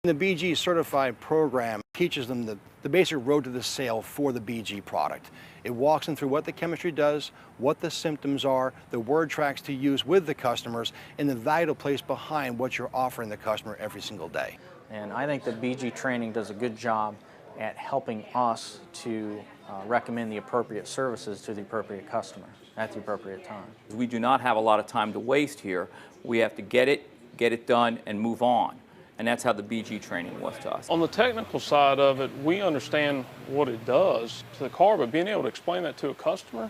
The BG Certified program teaches them the basic road to the sale for the BG product. It walks them through what the chemistry does, what the symptoms are, the word tracks to use with the customers, and the value to place behind what you're offering the customer every single day. And I think that BG training does a good job at helping us to recommend the appropriate services to the appropriate customer at the appropriate time. We do not have a lot of time to waste here. We have to get it done, and move on. And that's how the BG training was to us. On the technical side of it, we understand what it does to the car, but being able to explain that to a customer,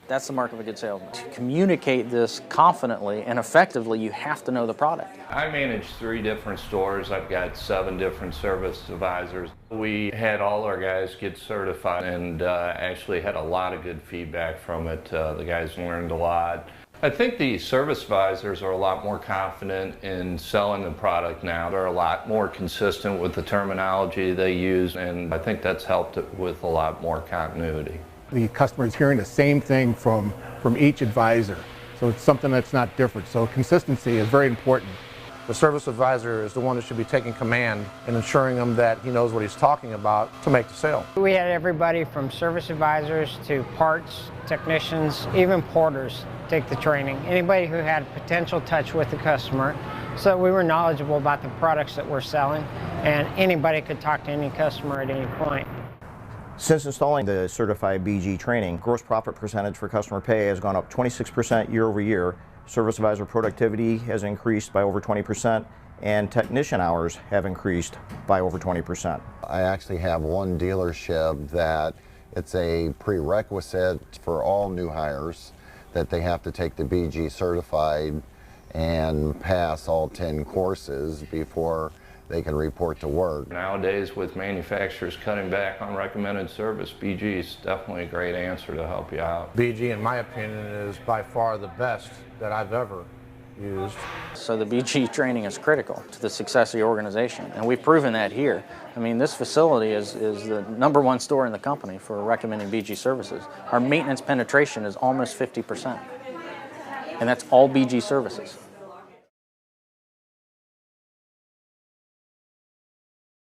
that's the mark of a good salesman. To communicate this confidently and effectively, you have to know the product. I manage 3 different stores. I've got 7 different service advisors. We had all our guys get certified and actually had a lot of good feedback from it. The guys learned a lot. I think the service advisors are a lot more confident in selling the product now. They're a lot more consistent with the terminology they use, and I think that's helped it with a lot more continuity. The customer is hearing the same thing from each advisor, so it's something that's not different. So consistency is very important. The service advisor is the one that should be taking command and ensuring them that he knows what he's talking about to make the sale. We had everybody from service advisors to parts technicians, even porters take the training. Anybody who had potential touch with the customer, so we were knowledgeable about the products that we're selling, and anybody could talk to any customer at any point. Since installing the Certified BG training, gross profit percentage for customer pay has gone up 26% year over year. Service advisor productivity has increased by over 20%, and technician hours have increased by over 20%. I actually have one dealership that it's a prerequisite for all new hires that they have to take the BG Certified and pass all 10 courses before they can report to work. Nowadays, with manufacturers cutting back on recommended service, BG is definitely a great answer to help you out. BG, in my opinion, is by far the best that I've ever used. So the BG training is critical to the success of the organization, and we've proven that here. I mean, this facility is the #1 store in the company for recommending BG services. Our maintenance penetration is almost 50%, and that's all BG services.